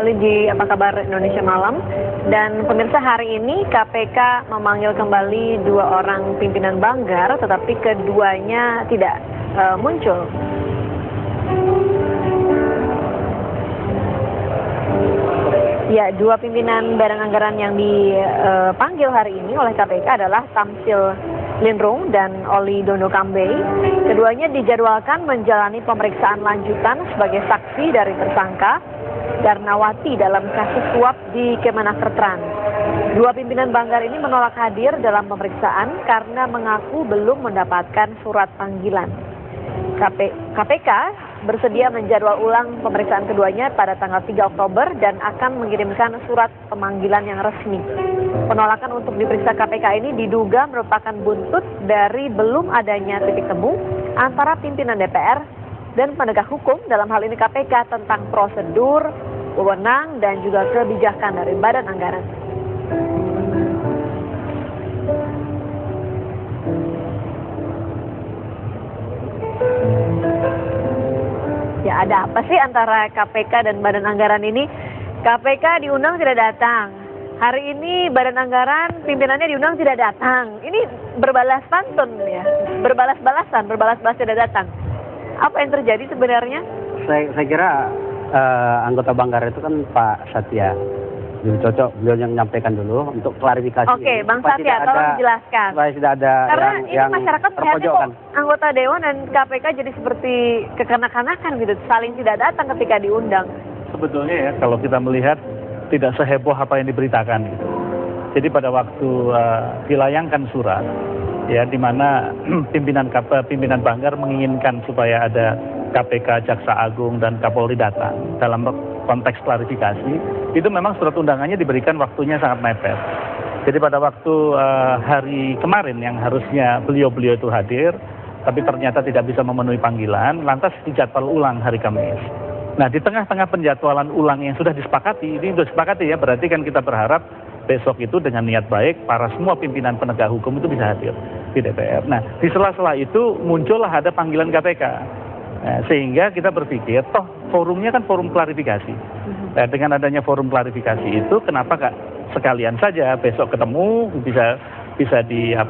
kembali di Apa Kabar Indonesia Malam. Dan pemirsa, hari ini KPK memanggil kembali 2 orang pimpinan Banggar, tetapi keduanya tidak muncul. Ya, 2 pimpinan Badan Anggaran yang dipanggil hari ini oleh KPK adalah Tamsil Linrung dan Oli Dondo Kambei. Keduanya dijadwalkan menjalani pemeriksaan lanjutan sebagai saksi dari tersangka Darnawati dalam kasus suap di Kemenaker Trans. 2 pimpinan Banggar ini menolak hadir dalam pemeriksaan karena mengaku belum mendapatkan surat panggilan. KPK bersedia menjadwal ulang pemeriksaan keduanya pada tanggal 3 Oktober dan akan mengirimkan surat pemanggilan yang resmi. Penolakan untuk diperiksa KPK ini diduga merupakan buntut dari belum adanya titik temu antara pimpinan DPR dan penegak hukum, dalam hal ini KPK, tentang prosedur, wewenang, dan juga kebijakan dari Badan Anggaran. Ya, ada apa sih antara KPK dan Badan Anggaran ini? KPK diundang tidak datang. Hari ini Badan Anggaran pimpinannya diundang tidak datang. Ini berbalas pantun ya, berbalas-balasan tidak datang. Apa yang terjadi sebenarnya? Saya kira anggota Banggar itu kan Pak Satya. Cocok beliau yang menyampaikan dulu untuk klarifikasi. Oke, Bang Satya, tolong dijelaskan. Supaya tidak ada karena yang masyarakat melihatnya kok anggota Dewan dan KPK jadi seperti kekanak-kanakan gitu, saling tidak datang ketika diundang. Sebetulnya ya, kalau kita melihat tidak seheboh apa yang diberitakan gitu. Jadi pada waktu dilayangkan surat, ya, di mana pimpinan Banggar menginginkan supaya ada KPK, Jaksa Agung, dan Kapolri datang dalam konteks klarifikasi, itu memang surat undangannya diberikan waktunya sangat mepet. Jadi pada waktu hari kemarin yang harusnya beliau itu hadir, tapi ternyata tidak bisa memenuhi panggilan, lantas dijadwal ulang hari Kamis. Nah, di tengah-tengah penjadwalan ulang yang sudah disepakati, ini sudah disepakati ya, berarti kan kita berharap besok itu dengan niat baik, para semua pimpinan penegak hukum itu bisa hadir di DPR. Nah, di sela-sela itu muncullah ada panggilan KPK. Nah, sehingga kita berpikir, toh forumnya kan forum klarifikasi. Nah, dengan adanya forum klarifikasi itu, kenapa nggak sekalian saja besok ketemu, bisa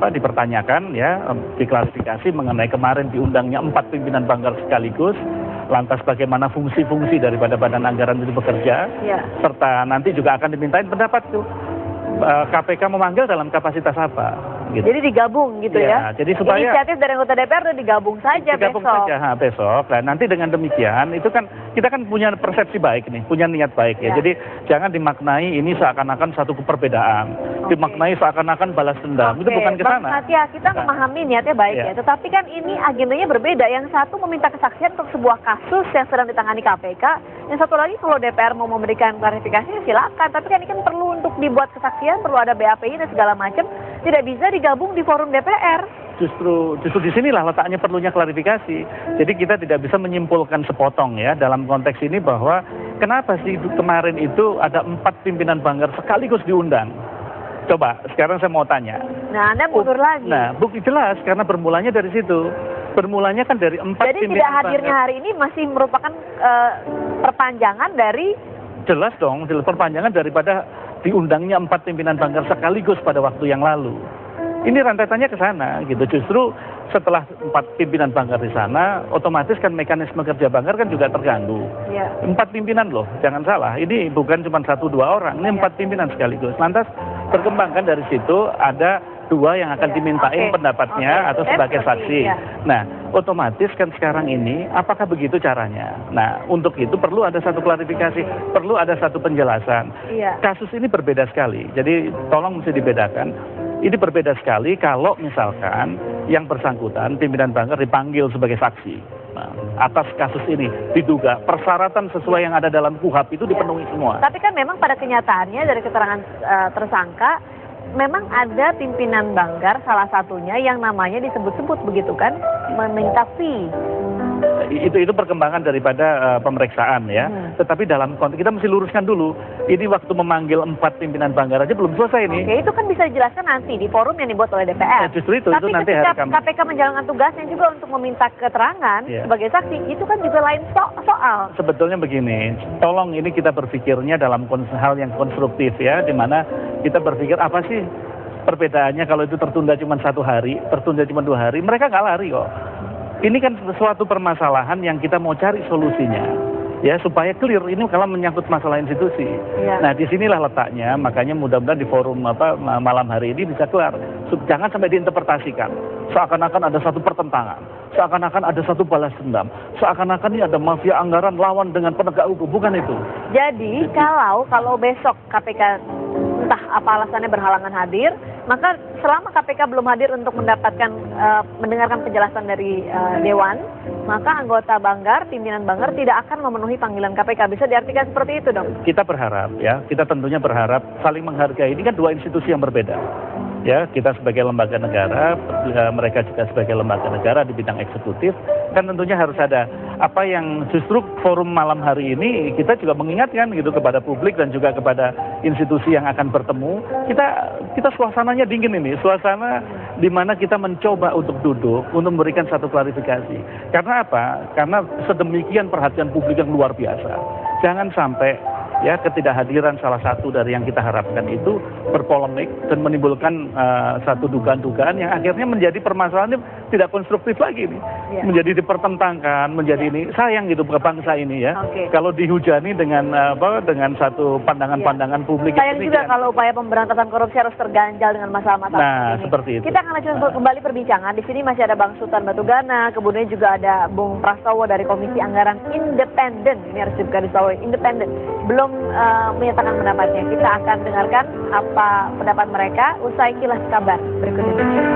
dipertanyakan ya, diklarifikasi mengenai kemarin diundangnya 4 pimpinan Banggar sekaligus, lantas bagaimana fungsi-fungsi daripada Badan Anggaran itu bekerja, ya, serta nanti juga akan dimintain pendapat tuh. KPK memanggil dalam kapasitas apa? Gitu. Jadi digabung gitu ya? Jadi supaya inisiatif dari anggota DPR itu digabung saja besok. Besok. Nah, nanti dengan demikian itu kan kita kan punya persepsi baik nih, punya niat baik ya. Jadi jangan dimaknai ini seakan-akan satu perbedaan, dimaknai seakan-akan balas dendam. Itu bukan ke sana. Bang Satya, kita memahami niatnya baik ya, tetapi kan ini agendanya berbeda. Yang satu meminta kesaksian untuk sebuah kasus yang sedang ditangani KPK, yang satu lagi kalau DPR mau memberikan klarifikasi silakan, tapi kan ini kan perlu untuk dibuat kesaksian, perlu ada BAPI dan segala macam, tidak bisa digabung di forum DPR. Justru di sinilah letaknya perlunya klarifikasi. Jadi kita tidak bisa menyimpulkan sepotong ya dalam konteks ini bahwa kenapa sih kemarin itu ada 4 pimpinan Banggar sekaligus diundang. Coba sekarang saya mau tanya. Nah, Anda mundur lagi. Nah, bukti jelas karena bermulanya dari situ. Bermulanya kan dari 4 Jadi pimpinan tidak hadirnya Banggar. hari ini masih merupakan perpanjangan dari... Jelas dong, perpanjangan daripada diundangnya 4 pimpinan Banggar sekaligus pada waktu yang lalu. Ini rentetannya ke sana gitu. Justru setelah 4 pimpinan Banggar di sana, otomatis kan mekanisme kerja Banggar kan juga terganggu. Ya. 4 pimpinan loh, jangan salah. Ini bukan cuma 1-2 orang, ini 4 pimpinan sekaligus. Lantas berkembangkan dari situ ada 2 yang akan dimintain pendapatnya atau sebagai saksi. Nah, otomatis kan sekarang ini apakah begitu caranya? Nah, untuk itu perlu ada satu klarifikasi, perlu ada satu penjelasan. Kasus ini berbeda sekali. Jadi tolong mesti dibedakan. Ini berbeda sekali kalau misalkan yang bersangkutan pimpinan Banggar dipanggil sebagai saksi. Nah, atas kasus ini diduga persyaratan sesuai yang ada dalam KUHAP itu dipenuhi semua. Tapi kan memang pada kenyataannya dari keterangan tersangka memang ada pimpinan Banggar salah satunya yang namanya disebut-sebut begitu kan, meminta fee. itu perkembangan daripada pemeriksaan ya. Tetapi dalam konteks kita mesti luruskan dulu. Ini waktu memanggil 4 pimpinan Banggar aja belum selesai nih. Oke, itu kan bisa dijelaskan nanti di forum yang dibuat oleh DPR. Justru itu Tapi nanti ketika hari Kamis. KPK menjalankan tugasnya juga untuk meminta keterangan sebagai saksi, itu kan juga lain soal. Sebetulnya begini, tolong ini kita berpikirnya dalam hal yang konstruktif ya, di mana kita berpikir apa sih perbedaannya kalau itu tertunda cuma 1 hari, tertunda cuma 2 hari, mereka nggak lari kok. Ini kan suatu permasalahan yang kita mau cari solusinya. Ya, supaya clear ini kalau menyangkut masalah institusi. Nah, disinilah letaknya, makanya mudah-mudahan di forum malam hari ini bisa keluar. Jangan sampai diinterpretasikan. Seakan-akan ada satu pertentangan, seakan-akan ada satu balas dendam, seakan-akan ini ada mafia anggaran lawan dengan penegak hukum, bukan itu. Jadi kalau besok KPK entah apa alasannya berhalangan hadir, maka selama KPK belum hadir untuk mendapatkan mendengarkan penjelasan dari Dewan, maka anggota Banggar, pimpinan Banggar tidak akan memenuhi panggilan KPK. Bisa diartikan seperti itu dong? Kita berharap ya, kita tentunya berharap saling menghargai. Ini kan 2 institusi yang berbeda. Ya, kita sebagai lembaga negara, mereka juga sebagai lembaga negara di bidang eksekutif, kan tentunya harus ada apa yang justru forum malam hari ini kita juga mengingatkan gitu kepada publik dan juga kepada institusi yang akan bertemu. Kita suasananya dingin ini, suasana di mana kita mencoba untuk duduk untuk memberikan satu klarifikasi. Karena apa? Karena sedemikian perhatian publik yang luar biasa. Jangan sampai ya ketidakhadiran salah satu dari yang kita harapkan itu berpolemik dan menimbulkan satu dugaan-dugaan yang akhirnya menjadi permasalahan yang tidak konstruktif lagi nih. Menjadi dipertentangkan, menjadi ini sayang gitu ke bangsa ini ya. Kalau dihujani dengan dengan satu pandangan-pandangan publik. Sayang juga kalau upaya pemberantasan korupsi harus terganjal dengan masalah-masalah ini. Seperti itu. Kita akan lanjutkan kembali perbincangan. Di sini masih ada Bang Sultan Batugana, kemudian juga ada Bung Prastowo dari Komisi Anggaran Independen. Ini harus digarisbawahi, independen. Belum menyatakan pendapatnya. Kita akan dengarkan apa pendapat mereka usai kilas kabar berikut ini.